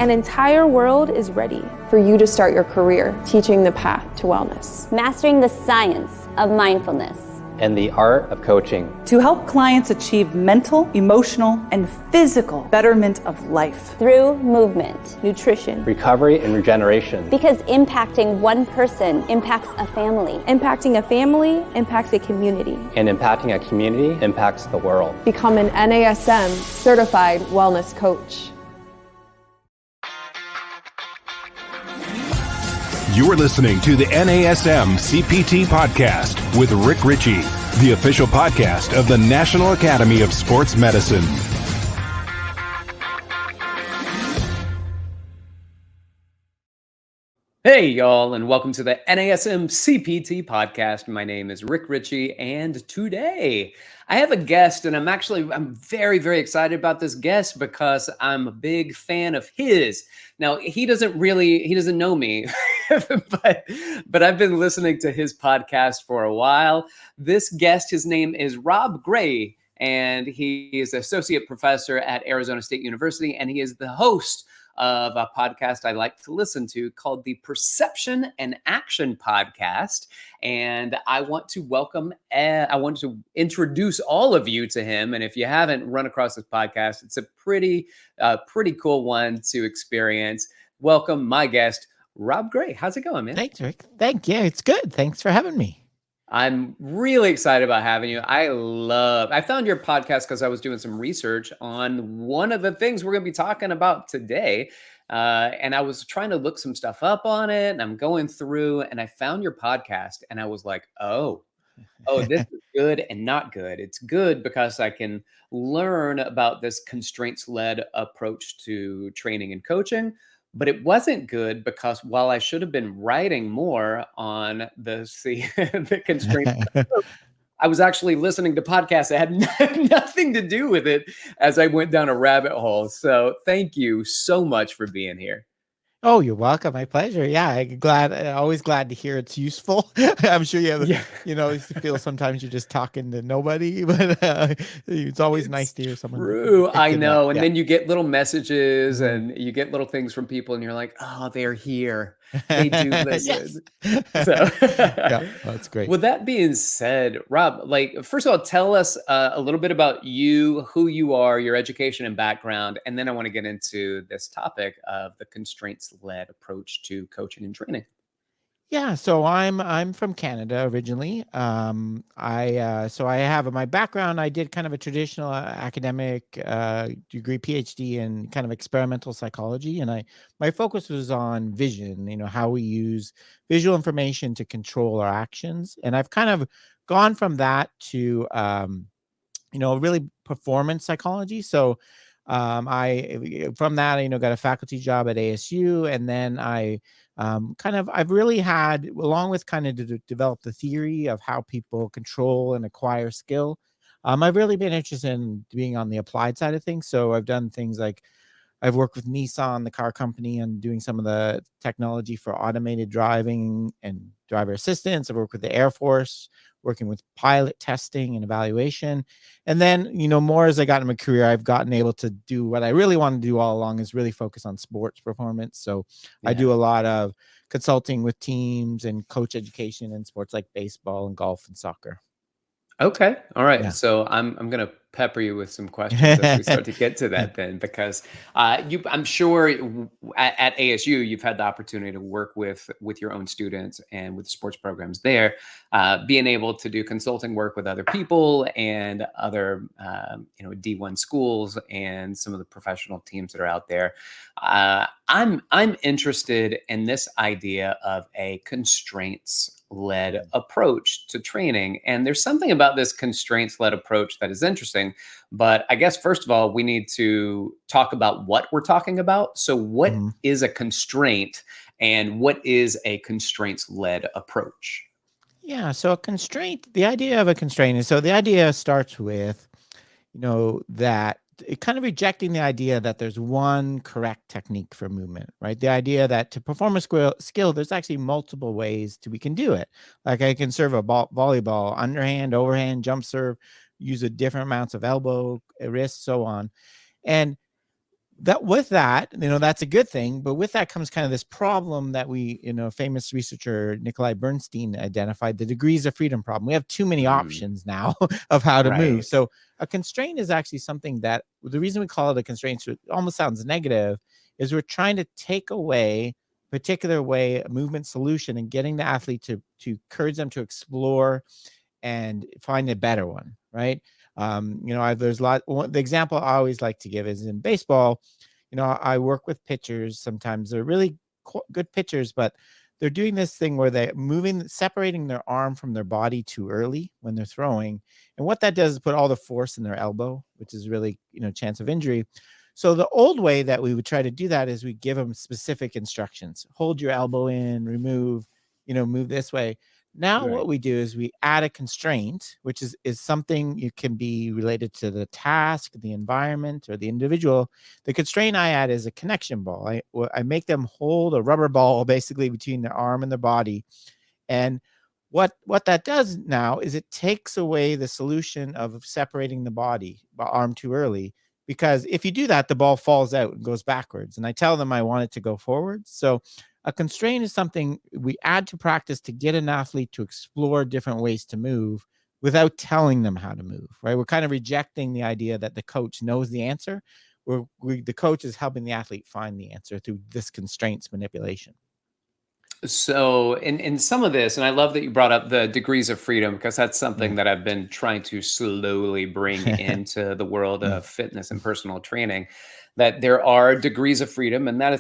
An entire world is ready for you to start your career teaching the path to wellness. Mastering the science of mindfulness. And the art of coaching. To help clients achieve mental, emotional, and physical betterment of life. Through movement, nutrition, recovery, and regeneration. Because impacting one person impacts a family. Impacting a family impacts a community. And impacting a community impacts the world. Become an NASM certified wellness coach. You're listening to the NASM-CPT Podcast with Rick Richey, the official podcast of the National Academy of Sports Medicine. Hey, y'all, and welcome to the NASM-CPT Podcast. My name is Rick Richey, and today I have a guest, and I'm very, very excited about this guest because I'm a big fan of his. Now, he doesn't know me, but I've been listening to his podcast for a while. This guest, his name is Rob Gray, and he is associate professor at Arizona State University, and he is the host of a podcast I like to listen to called the Perception and Action Podcast. And I want to introduce all of you to him. And if you haven't run across this podcast, it's a pretty cool one to experience. Welcome, my guest, Rob Gray. How's it going, man? Thanks, Rick. Thank you. It's good. Thanks for having me. I'm really excited about having you. I found your podcast because I was doing some research on one of the things we're going to be talking about today. And I was trying to look some stuff up on it, and I'm going through, and I found your podcast, and I was like, oh, this is good and not good. It's good because I can learn about this constraints-led approach to training and coaching. But it wasn't good because while I should have been writing more on the constraints, I was actually listening to podcasts that had nothing to do with it as I went down a rabbit hole. So thank you so much for being here. Oh, you're welcome. My pleasure. Yeah, always glad to hear it's useful. I'm sure you have, you feel sometimes you're just talking to nobody, but it's always nice to hear someone. True, I know. And then you get little messages and you get little things from people, and you're like, oh, they're here. They do listen. So, yeah, that's great. With that being said, Rob, first of all, tell us a little bit about you, who you are, your education and background, and then I want to get into this topic of the constraints-led approach to coaching and training. Yeah, so I'm from Canada originally. I have my background. I did kind of a traditional academic degree, PhD in kind of experimental psychology, and my focus was on vision. How we use visual information to control our actions, and I've kind of gone from that to really performance psychology. So I from that got a faculty job at ASU, and then I've really had, along with kind of to develop the theory of how people control and acquire skill. I've really been interested in being on the applied side of things. So I've done things like I've worked with Nissan, the car company, and doing some of the technology for automated driving and driver assistance. I've worked with the Air Force, working with pilot testing and evaluation. And then, more as I got in my career, I've gotten able to do what I really want to do all along, is really focus on sports performance. So I do a lot of consulting with teams and coach education in sports like baseball and golf and soccer. Okay. All right. Yeah. So I'm going to pepper you with some questions as we start to get to that then, because I'm sure at ASU, you've had the opportunity to work with your own students and with sports programs there, being able to do consulting work with other people and other, D1 schools and some of the professional teams that are out there. I'm interested in this idea of a constraints-led approach to training. And there's something about this constraints-led approach that is interesting. But I guess, first of all, we need to talk about what we're talking about. So what is a constraint, and what is a constraints-led approach? Yeah, so the idea of a constraint is, so the idea starts with, that it kind of rejecting the idea that there's one correct technique for movement, right? The idea that to perform a skill, there's actually multiple ways we can do it. Like I can serve a volleyball, underhand, overhand, jump serve, use a different amounts of elbow, wrist, so on. And that's a good thing, but with that comes kind of this problem that famous researcher Nikolai Bernstein identified, the degrees of freedom problem. We have too many options now of how to move. Right. So a constraint is actually something that, the reason we call it a constraint, so it almost sounds negative, is we're trying to take away a particular way, a movement solution, and getting the athlete to encourage them to explore and find a better one, right? There's a lot. The example I always like to give is in baseball. I work with pitchers. Sometimes they're really good pitchers, but they're doing this thing where they're separating their arm from their body too early when they're throwing. And what that does is put all the force in their elbow, which is really, chance of injury. So the old way that we would try to do that is we give them specific instructions. Hold your elbow in, remove, move this way. Now what we do is we add a constraint, which is something you can be related to the task, the environment, or the individual. The constraint I add is a connection ball. I make them hold a rubber ball basically between their arm and their body. And what that does now is it takes away the solution of separating the arm too early. Because if you do that, the ball falls out and goes backwards. And I tell them I want it to go forward. So a constraint is something we add to practice to get an athlete to explore different ways to move without telling them how to move, right? We're kind of rejecting the idea that the coach knows the answer. The coach is helping the athlete find the answer through this constraints manipulation. So in some of this, and I love that you brought up the degrees of freedom, because that's something that I've been trying to slowly bring into the world of fitness and personal training, that there are degrees of freedom, and that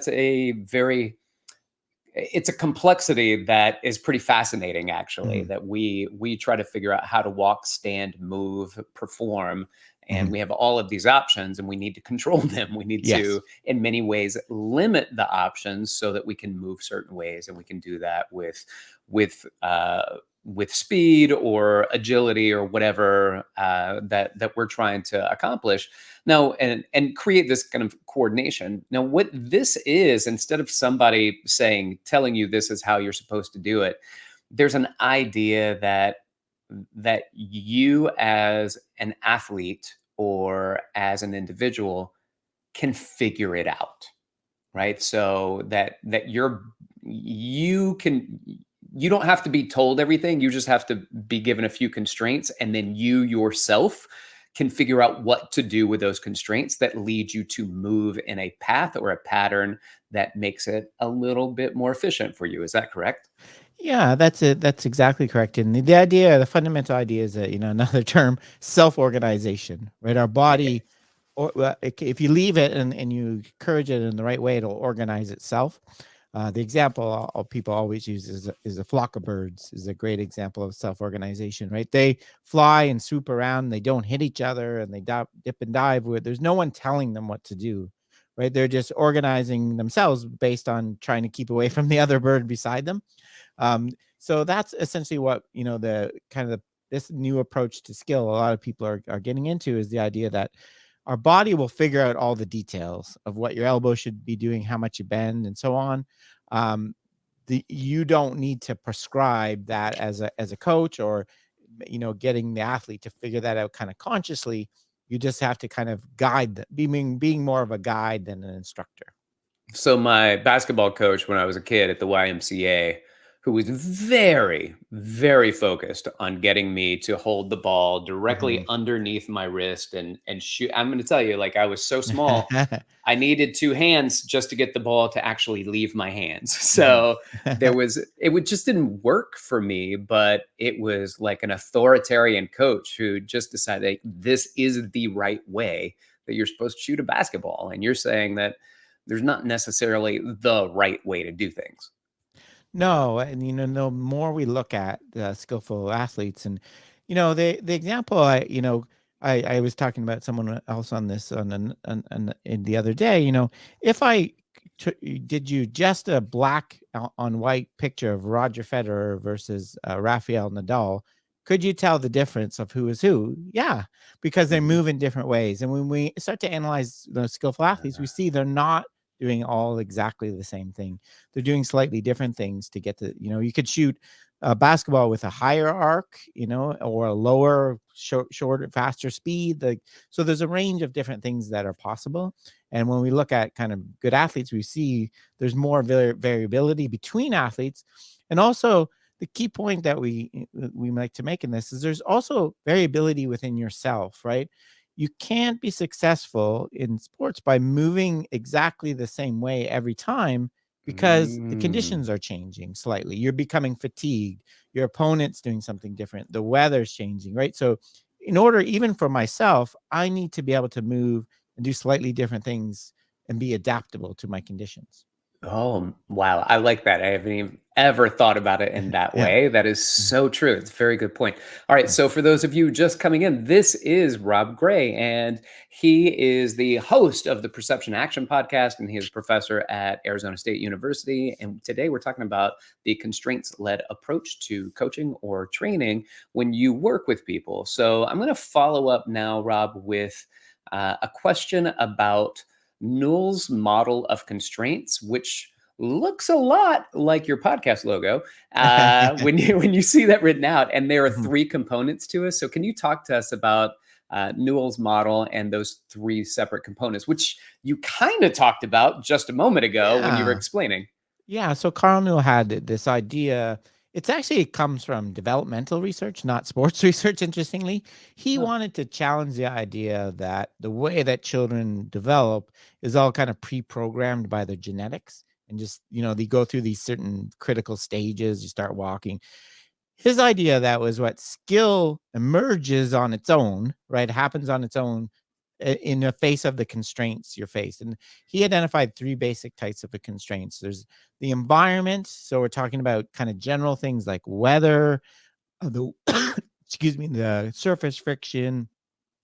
it's a complexity that is pretty fascinating, actually, that we try to figure out how to walk, stand, move, perform. And we have all of these options and we need to control them. We need to, in many ways, limit the options so that we can move certain ways. And we can do that with speed or agility or whatever that we're trying to accomplish. Now, and create this kind of coordination. Now, what this is, instead of somebody telling you this is how you're supposed to do it, there's an idea that you as an athlete or as an individual can figure it out, right? So that you don't have to be told everything. You just have to be given a few constraints, and then you yourself can figure out what to do with those constraints that lead you to move in a path or a pattern that makes it a little bit more efficient for you. Is that correct? Yeah, that's it. That's exactly correct. And the fundamental idea is that, another term, self-organization, right? Our body, if you leave it and you encourage it in the right way, it'll organize itself. The example people always use is a flock of birds is a great example of self-organization, right? They fly and swoop around, they don't hit each other, and they dip and dive where there's no one telling them what to do, right? They're just organizing themselves based on trying to keep away from the other bird beside them. So that's essentially what, this new approach to skill a lot of people are getting into, is the idea that our body will figure out all the details of what your elbow should be doing, how much you bend, and so on. You don't need to prescribe that as a coach or, getting the athlete to figure that out kind of consciously. You just have to kind of guide, being more of a guide than an instructor. So my basketball coach when I was a kid at the YMCA, who was very, very focused on getting me to hold the ball directly underneath my wrist and shoot. I'm going to tell you, I was so small, I needed two hands just to get the ball to actually leave my hands. So it just didn't work for me, but it was like an authoritarian coach who just decided this is the right way that you're supposed to shoot a basketball. And you're saying that there's not necessarily the right way to do things. No, and the more we look at skillful athletes, and the example I was talking about someone else on this in the other day. If I did you just a black on white picture of Roger Federer versus Rafael Nadal, could you tell the difference of who is who? Yeah, because they move in different ways. And when we start to analyze those skillful athletes, we see they're not doing all exactly the same thing. They're doing slightly different things to get to, you could shoot a basketball with a higher arc, or a lower, shorter, faster speed. So there's a range of different things that are possible. And when we look at kind of good athletes, we see there's more variability between athletes. And also the key point that we like to make in this is there's also variability within yourself, right? You can't be successful in sports by moving exactly the same way every time, because the conditions are changing slightly. You're becoming fatigued. Your opponent's doing something different. The weather's changing, right? So in order, even for myself, I need to be able to move and do slightly different things and be adaptable to my conditions. Oh, wow. I like that. I haven't even ever thought about it in that Yeah. way. That is so true. It's a very good point. All right. So for those of you just coming in, this is Rob Gray, and he is the host of the Perception Action Podcast, and he is a professor at Arizona State University. And today we're talking about the constraints-led approach to coaching or training when you work with people. So I'm going to follow up now, Rob, with a question about Newell's model of constraints, which looks a lot like your podcast logo when you see that written out. And there are three components to it. So can you talk to us about Newell's model and those three separate components, which you kind of talked about just a moment ago when you were explaining? Yeah. So Carl Newell had this idea. It comes from developmental research, not sports research, interestingly. He wanted to challenge the idea that the way that children develop is all kind of pre-programmed by their genetics. And just, they go through these certain critical stages. You start walking. His idea that was what skill emerges on its own, right? Happens on its own in the face of the constraints you're faced. And he identified three basic types of the constraints. There's the environment. So we're talking about kind of general things like weather, the the surface friction.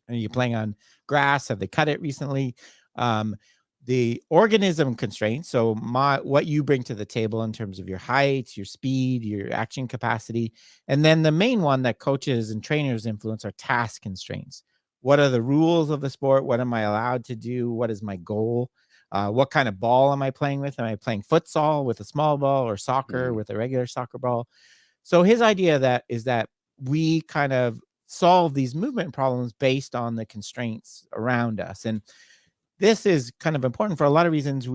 Are you playing on grass? Have they cut it recently? The organism constraints. So what you bring to the table in terms of your height, your speed, your action capacity. And then the main one that coaches and trainers influence are task constraints. What are the rules of the sport? What am I allowed to do? What is my goal? What kind of ball am I playing with? Am I playing futsal with a small ball, or soccer with a regular soccer ball? So his idea is that we kind of solve these movement problems based on the constraints around us. And this is kind of important for a lot of reasons.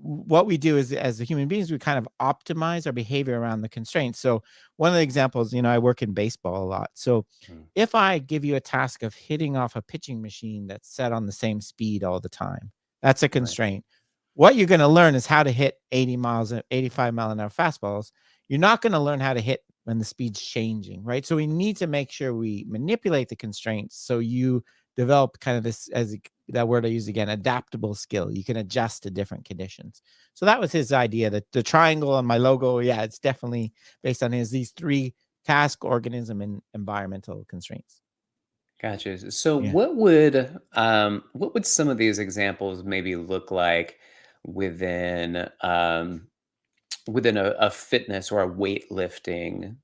What we do is, as human beings, we kind of optimize our behavior around the constraints. So one of the examples, I work in baseball a lot. So if I give you a task of hitting off a pitching machine that's set on the same speed all the time, that's a constraint. What you're going to learn is how to hit 85 mile an hour fastballs. You're not going to learn how to hit when the speed's changing, right? So we need to make sure we manipulate the constraints so you develop kind of this, that word I use again, adaptable skill. You can adjust to different conditions. So that was his idea. That the triangle on my logo, it's definitely based on these three: task, organism, and environmental constraints. Gotcha. So what would some of these examples maybe look like within a fitness or a weightlifting,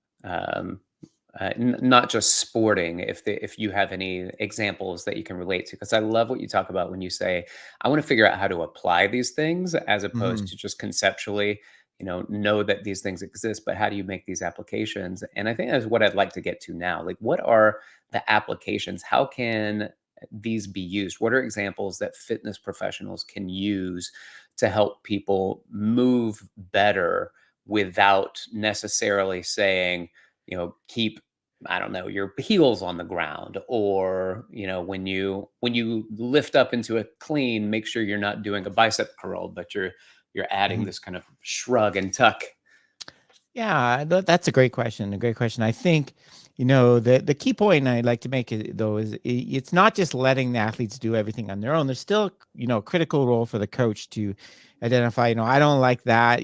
not just sporting, if you have any examples that you can relate to? Because I love what you talk about when you say, I want to figure out how to apply these things, as opposed to just conceptually, know that these things exist, but how do you make these applications? And I think that's what I'd like to get to now. Like, what are the applications? How can these be used? What are examples that fitness professionals can use to help people move better without necessarily saying, keep, I don't know, your heels on the ground, or, when you lift up into a clean, make sure you're not doing a bicep curl, but you're adding this kind of shrug and tuck. Yeah, that's a great question. I think, the key point I'd like to make, though, is it's not just letting the athletes do everything on their own. There's still, a critical role for the coach to identify, I don't like that.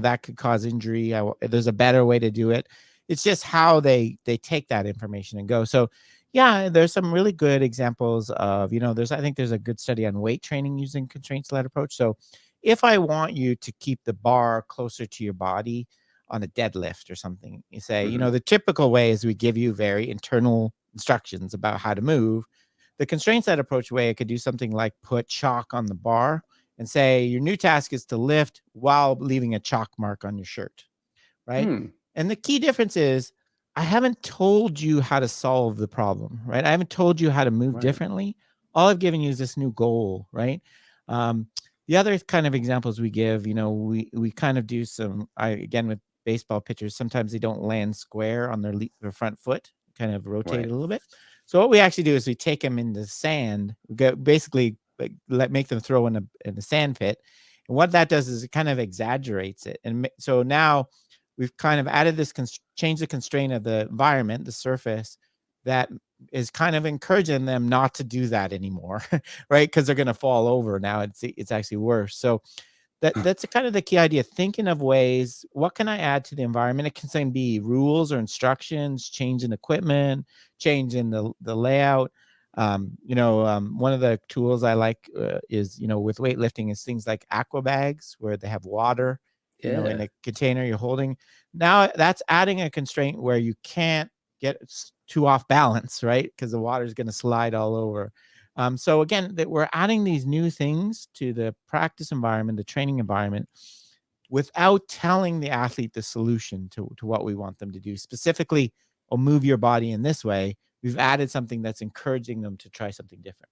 That could cause injury. There's a better way to do it. It's just how they take that information and go. So, there's some really good examples of, I think there's a good study on weight training using constraints-led approach. So if I want you to keep the bar closer to your body on a deadlift or something, you say, the typical way is we give you very internal instructions about how to move. The constraints-led approach way, I could do something like put chalk on the bar and say, your new task is to lift while leaving a chalk mark on your shirt, right? And the key difference is I haven't told you how to solve the problem, right? I haven't told you how to move differently. All I've given you is this new goal, right? The other kind of examples we give, we kind of do again, with baseball pitchers, sometimes they don't land square on their front foot, kind of rotate it a little bit. So what we actually do is we take them in the sand, basically make them throw in a sand pit. And what that does is it kind of exaggerates it. And so now we've kind of added this, changed the constraint of the environment, the surface, that is kind of encouraging them not to do that anymore, right? Because they're going to fall over. Now it's actually worse. So that's kind of the key idea, thinking of ways, what can I add to the environment? It can be rules or instructions, change in equipment, change in the layout. One of the tools I like is, with weightlifting, is things like aqua bags where they have water, in a container you're holding. Now that's adding a constraint where you can't get too off balance, right? Because the water is going to slide all over. So again, that we're adding these new things to the practice environment, the training environment, without telling the athlete the solution to what we want them to do. Specifically, move your body in this way. We've added something that's encouraging them to try something different.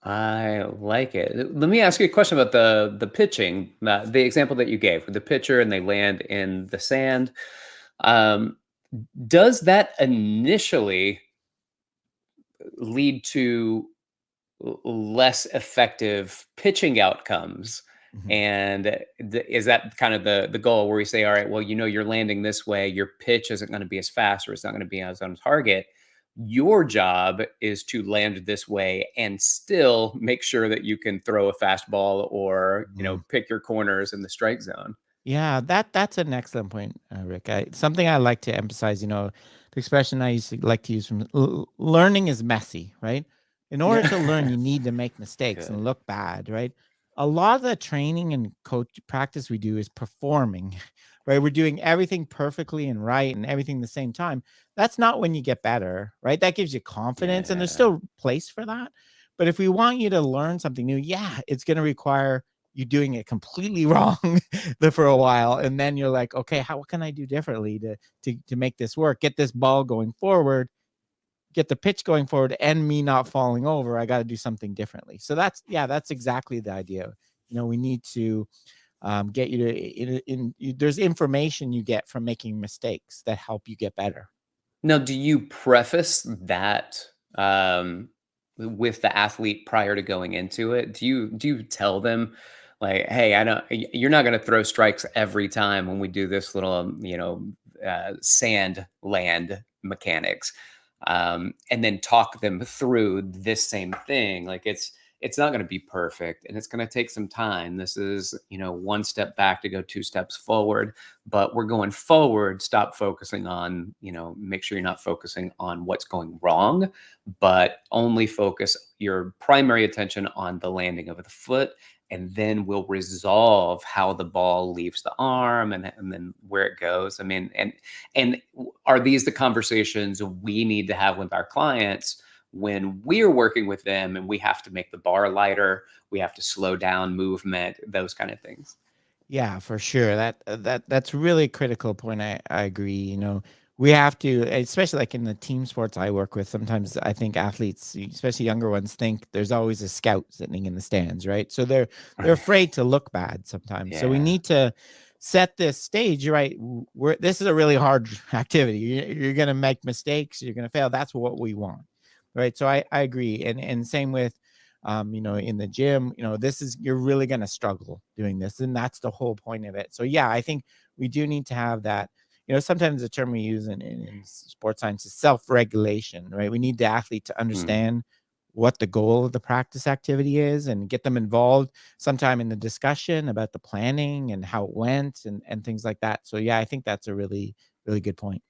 I like it. Let me ask you a question about the pitching, the example that you gave with the pitcher and they land in the sand. Does that initially lead to less effective pitching outcomes? And is that kind of the goal where we say, all right, well, you're landing this way, your pitch isn't going to be as fast, or it's not going to be as on target. Your job is to land this way and still make sure that you can throw a fastball or, pick your corners in the strike zone. Yeah, that's an excellent point, Rick. Something I like to emphasize, the expression I used to like to use from learning is messy, right? In order to learn, you need to make mistakes and look bad, right? A lot of the training and coach practice we do is performing, right? We're doing everything perfectly and right and everything at the same time. That's not when you get better, right? That gives you confidence and there's still place for that. But if we want you to learn something new, it's going to require you doing it completely wrong for a while. And then you're like, okay, what can I do differently to make this work? Get this ball going forward, get the pitch going forward, and me not falling over. I got to do something differently. So that's exactly the idea. We need to get you to, there's information you get from making mistakes that help you get better. Now, do you preface that with the athlete prior to going into it? Do you tell them, like, hey, you're not going to throw strikes every time when we do this little, sand land mechanics, and then talk them through this same thing? Like, it's not going to be perfect and it's going to take some time. This is, one step back to go 2 steps forward, but we're going forward. Stop focusing on, make sure you're not focusing on what's going wrong, but only focus your primary attention on the landing of the foot. And then we'll resolve how the ball leaves the arm and then where it goes. I mean, and are these the conversations we need to have with our clients when we're working with them and we have to make the bar lighter, we have to slow down movement, those kind of things? Yeah, for sure. That's really a critical point. I agree. We have to, especially like in the team sports I work with, sometimes I think athletes, especially younger ones, think there's always a scout sitting in the stands, right? So they're afraid to look bad sometimes. Yeah. So we need to set this stage. You're right. This is a really hard activity. You're going to make mistakes. You're going to fail. That's what we want, right? So I agree. And same with, in the gym, you're really going to struggle doing this. And that's the whole point of it. So yeah, I think we do need to have that. Sometimes the term we use in sports science is self-regulation, right? We need the athlete to understand what the goal of the practice activity is and get them involved sometime in the discussion about the planning and how it went and things like that. So yeah, I think that's a really, really good point.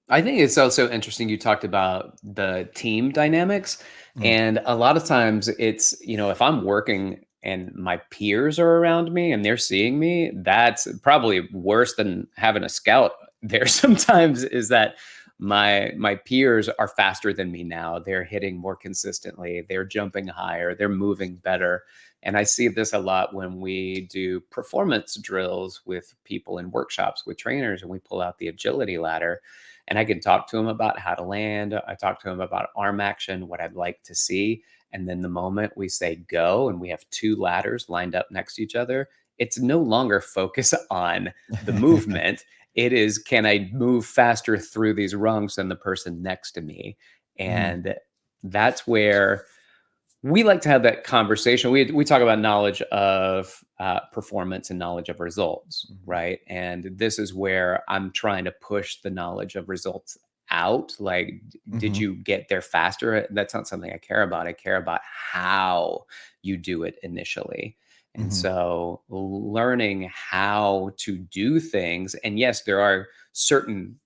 I think it's also interesting. You talked about the team dynamics, and a lot of times it's, if I'm working and my peers are around me and they're seeing me, that's probably worse than having a scout there sometimes, is that my peers are faster than me now. They're hitting more consistently. They're jumping higher. They're moving better. And I see this a lot when we do performance drills with people in workshops with trainers, and we pull out the agility ladder. And I can talk to them about how to land. I talk to them about arm action, what I'd like to see. And then the moment we say go and we have two ladders lined up next to each other, it's no longer focus on the movement. It is, can I move faster through these rungs than the person next to me? And that's where we like to have that conversation. We talk about knowledge of performance and knowledge of results, right? And this is where I'm trying to push the knowledge of results out. Like, did you get there faster? That's not something I care about. I care about how you do it initially. And so learning how to do things, and yes, there are certain,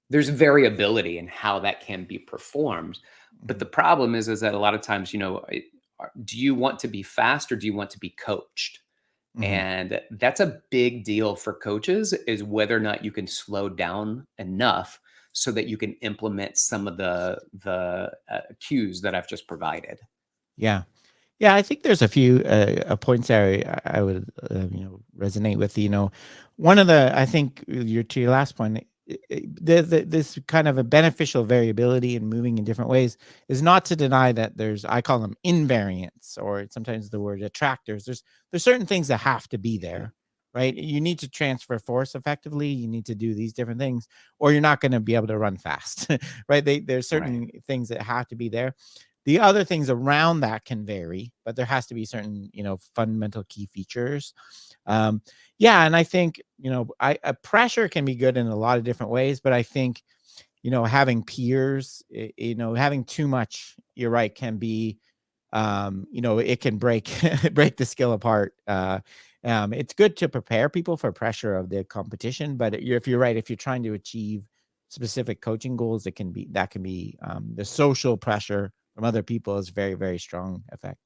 there's variability in how that can be performed. But the problem is that a lot of times, do you want to be fast or do you want to be coached? And that's a big deal for coaches, is whether or not you can slow down enough so that you can implement some of the cues that I've just provided. Yeah. Yeah, I think there's a few points there I would resonate with. One of the, I think to your last point, this kind of a beneficial variability in moving in different ways is not to deny that I call them invariants, or sometimes the word attractors. There's certain things that have to be there, right? You need to transfer force effectively. You need to do these different things, or you're not going to be able to run fast, right? There's certain things that have to be there. The other things around that can vary, but there has to be certain, fundamental key features. And I think, pressure can be good in a lot of different ways, but I think, having peers, having too much, you're right, can be, it can break the skill apart. It's good to prepare people for pressure of the competition, but if you're right, if you're trying to achieve specific coaching goals, that can be the social pressure from other people is very, very strong effect.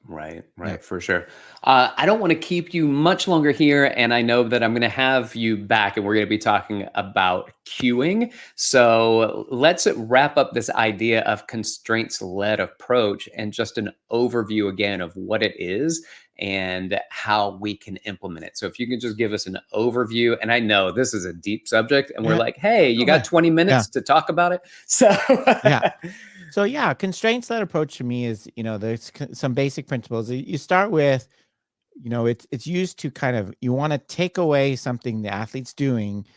Right, for sure. I don't want to keep you much longer here, and I know that I'm going to have you back, and we're going to be talking about cueing. So let's wrap up this idea of constraints-led approach and just an overview again of what it is and how we can implement it. So if you can just give us an overview, and I know this is a deep subject, and we're like, hey, you got 20 minutes to talk about it? So So constraints-led approach to me is, there's some basic principles. You start with, it's used to kind of, you want to take away something the athlete's doing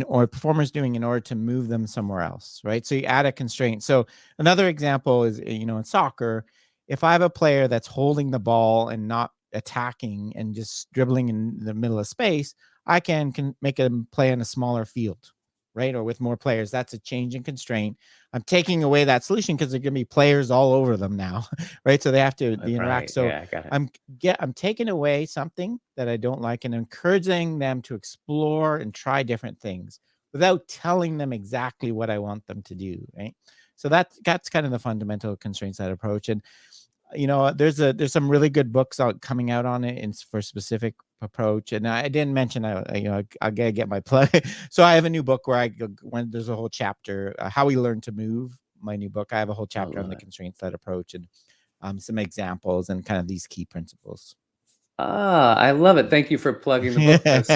or performer's doing in order to move them somewhere else, right? So you add a constraint. So another example is, in soccer, if I have a player that's holding the ball and not attacking and just dribbling in the middle of space, I can make them play in a smaller field, right? Or with more players. That's a change in constraint. I'm taking away that solution because there are going to be players all over them now, right? So they have to interact. So I got it. I'm taking away something that I don't like and encouraging them to explore and try different things without telling them exactly what I want them to do, right? So that's kind of the fundamental constraints-led approach. And there's some really good books coming out on it for specific approach. And I didn't mention, I'll get my plug. So I have a new book where when there's a whole chapter, How We Learn to Move, my new book. I have a whole chapter on the constraints-led approach and some examples and kind of these key principles. I love it. Thank you for plugging the book. Because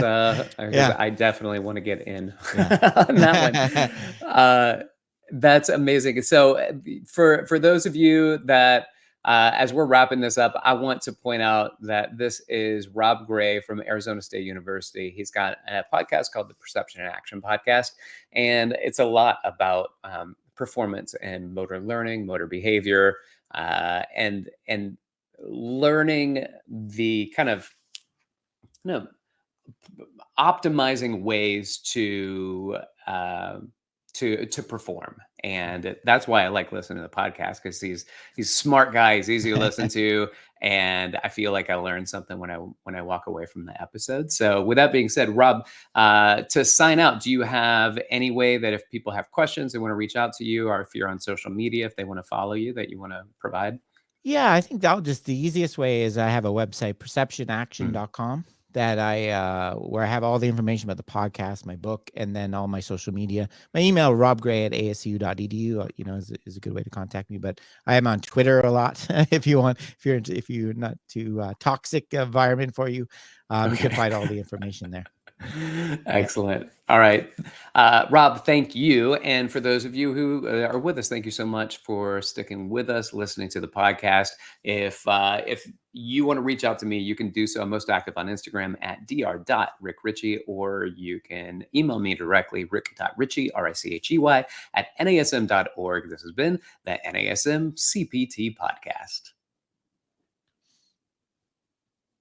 I definitely want to get in on that one. That's amazing. So for those of you that, as we're wrapping this up, I want to point out that this is Rob Gray from Arizona State University. He's got a podcast called the Perception and Action Podcast, and it's a lot about performance and motor learning, motor behavior, and learning the kind of optimizing ways to perform. And that's why I like listening to the podcast, because he's smart guy, he's easy to listen to, and I feel like I learned something when I walk away from the episode. So with that being said, Rob, to sign out, do you have any way that if people have questions, they want to reach out to you, or if you're on social media, if they want to follow you, that you want to provide? Yeah, I think the easiest way is I have a website, perceptionaction.com. that where I have all the information about the podcast, my book, and then all my social media. My email, robgray@asu.edu, is a good way to contact me. But I am on Twitter a lot. If you're not too toxic environment for you, you can find all the information there. Excellent. All right. Rob, thank you. And for those of you who are with us, thank you so much for sticking with us, listening to the podcast. If you want to reach out to me, you can do so. I'm most active on Instagram at dr.rickrichy, or you can email me directly, rick.richey, RICHEY, @nasm.org. This has been the NASM-CPT Podcast.